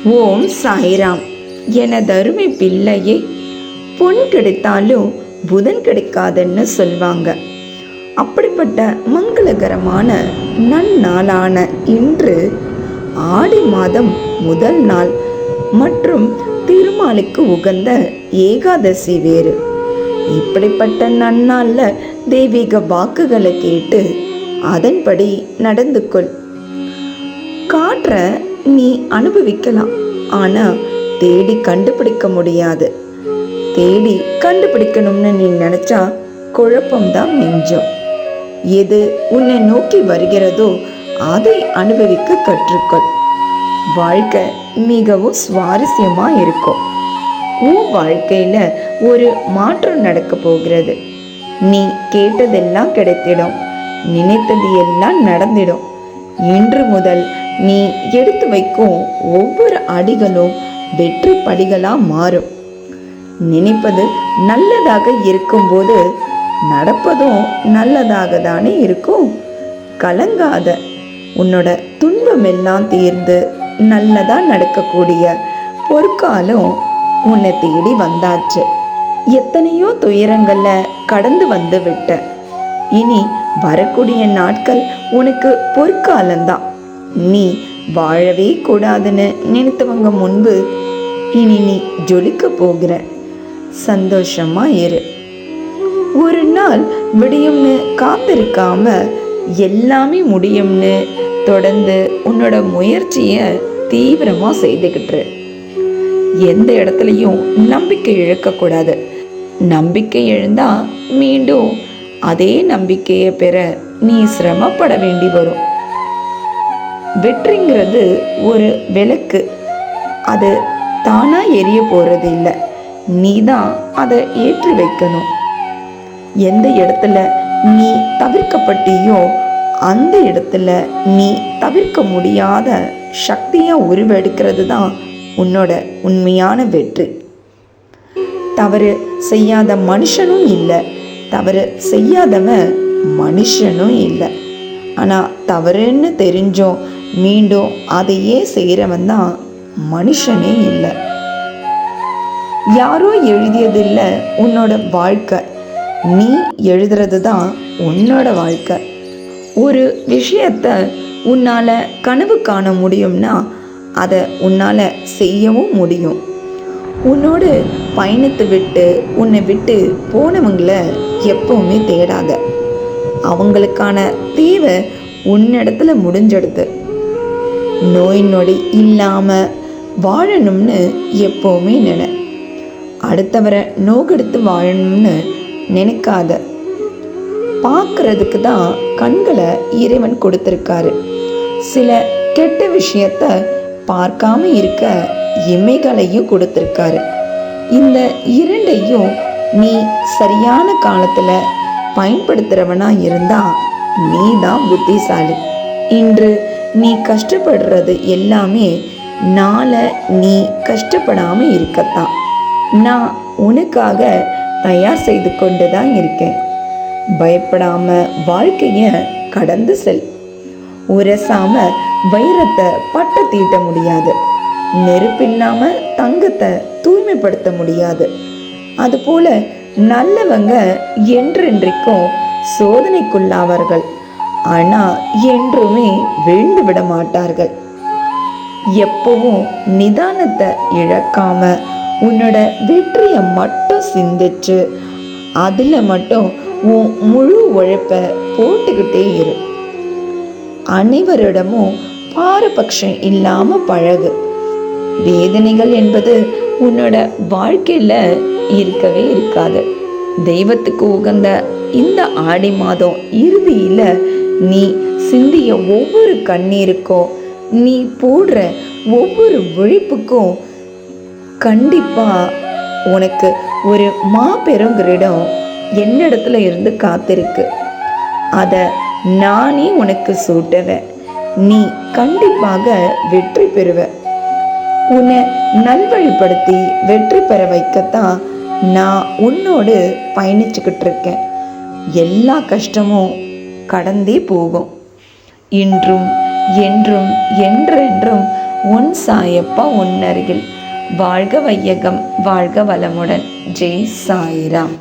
ஓம் சாய்ராம். எனதருமை பிள்ளையே, பொன் கிடைத்தாலும் புதன் கிடைக்காதுன்னு சொல்வாங்க. அப்படிப்பட்ட மங்களகரமான நன்னாளான இன்று ஆடி மாதம் முதல் நாள் மற்றும் திருமாலுக்கு உகந்த ஏகாதசி வேறு. இப்படிப்பட்ட நன்னாளில் தெய்வீக வாக்குகளை கேட்டு அதன்படி நடந்து கொள். காற்றை நீ அனுபவிக்கலாம், ஆனால் தேடி கண்டுபிடிக்க முடியாது. தேடி கண்டுபிடிக்கணும்னு நீ நினச்சா குழப்பம்தான் மிஞ்சும். எது உன்னை நோக்கி வருகிறதோ அதை அனுபவிக்க கற்றுக்கொள். வாழ்க்கை மிகவும் சுவாரஸ்யமாக இருக்கும். உன் வாழ்க்கையில் ஒரு மாற்றம் நடக்க போகிறது. நீ கேட்டதெல்லாம் கிடைத்திடும், நினைத்தது எல்லாம் நடந்திடும். இன்று முதல் நீ எடுத்து வைக்கும் ஒவ்வொரு அடிகளும் வெற்றி படிகளாக மாறும். நினைப்பது நல்லதாக இருக்கும்போது நடப்பதும் நல்லதாக தானே இருக்கும். கலங்காத. உன்னோட துன்பம் எல்லாம் தீர்ந்து நல்லதாக நடக்கக்கூடிய பொற்காலம் உன்னை தேடி வந்தாச்சு. எத்தனையோ துயரங்களில் கடந்து வந்து விட்ட. இனி வரக்கூடிய நாட்கள் உனக்கு பொற்காலம்தான். நீ வாழவே கூடாதுன்னு நினைத்தவங்க முன்பு இனி நீ ஜொலிக்க போகிற. சந்தோஷமா இரு. ஒரு நாள் விடியும்னு காத்திருக்காம எல்லாமே முடியும்னு தொடர்ந்து உன்னோட முயற்சியை தீவிரமாக செய்துக்கிட்டு. எந்த இடத்துலையும் நம்பிக்கை இழக்கக்கூடாது. நம்பிக்கை இழந்தா மீண்டும் அதே நம்பிக்கையை பெற நீ சிரமப்பட வேண்டி வரும். வெற்றிங்கிறது ஒரு விளக்கு. அது தானா எரிய போறது இல்லை, நீ தான் அதை ஏற்றி வைக்கணும். எந்த இடத்துல நீ தவிர்க்கப்பட்டியோ அந்த இடத்துல நீ தவிர்க்க முடியாத சக்தியா உருவெடுக்கிறது தான் உன்னோட உண்மையான வெற்றி. தவறு செய்யாத மனுஷனும் இல்லை, தவறு செய்யாதவன் மனுஷனும் இல்லை. ஆனால் தவறுன்னு தெரிஞ்சோம் மீண்டும் அதையே செய்கிறவன் தான் மனுஷனே இல்லை. யாரோ எழுதியதில்லை உன்னோட வாழ்க்கை, நீ எழுதுறது தான் உன்னோட வாழ்க்கை. ஒரு விஷயத்தை உன்னால் கனவு காண முடியும்னா அதை உன்னால் செய்யவும் முடியும். உன்னோடு பயணத்தை விட்டு உன்னை விட்டு போனவங்களை எப்பவுமே தேடாத. அவங்களுக்கான தேவை உன்னிடத்துல முடிஞ்செடுத்து. நோய் நொடி இல்லாமல் வாழணும்னு எப்போவுமே நினை. அடுத்தவரை நோக்கெடுத்து வாழணும்னு நினைக்காத. பார்க்கறதுக்கு தான் கண்களை இறைவன் கொடுத்துருக்காரு. சில கெட்ட விஷயத்த பார்க்காம இருக்க இமைகளையும் கொடுத்துருக்காரு. இந்த இரண்டையும் நீ சரியான காலத்தில் பயன்படுத்துகிறவனா இருந்தா நீ தான் புத்திசாலி. இன்று நீ கஷ்டப்படுறது எல்லாமே நாளை நீ கஷ்டப்படாமல் இருக்கத்தான். நான் உனக்காக தயார் செய்து கொண்டு தான் இருக்கேன். பயப்படாம வாழ்க்கையை கடந்து செல். உரசாம வைரத்தை பட்ட தீட்ட முடியாது. நெருப்பில்லாம தங்கத்தை தூய்மைப்படுத்த முடியாது. அதுபோல நல்லவங்க என்றென்றைக்கும் சோதனைக்குள்ளாவார்கள், ஆனால் என்றுமே விழுந்து விட மாட்டார்கள். எப்பவும் நிதானத்தை இழக்காம உன்னோட வெற்றியை மட்டும் சிந்திச்சு அதில் மட்டும் உன் முழு உழைப்பை போட்டுக்கிட்டே இரு. அனைவரிடமும் பாரபட்சம் இல்லாமல் பழகு. வேதனைகள் என்பது உன்னோட வாழ்க்கையில் இருக்கவே இருக்காது. தெய்வத்துக்கு உகந்த இந்த ஆடி மாதம் இறுதியில் நீ சிந்திய ஒவ்வொரு கண்ணீருக்கும், நீ போடுற ஒவ்வொரு உழைப்புக்கும் கண்டிப்பாக உனக்கு ஒரு மாபெரும் கிரீடம் என்னிடத்துல இருந்து காத்திருக்கு. அதை நானே உனக்கு சூட்டுவேன். நீ கண்டிப்பாக வெற்றி பெறுவ. உன்னை நல்வழிப்படுத்தி வெற்றி பெற வைக்கத்தான் நான் உன்னோடு பயணிச்சுக்கிட்டு இருக்கேன். எல்லா கஷ்டமும் கடந்தே போகும். இன்றும் என்றும் என்றென்றும் உன் சாயப்பா உன்னருகில். வாழ்க வையகம், வாழ்க வளமுடன். ஜெய் சாய்ராம்.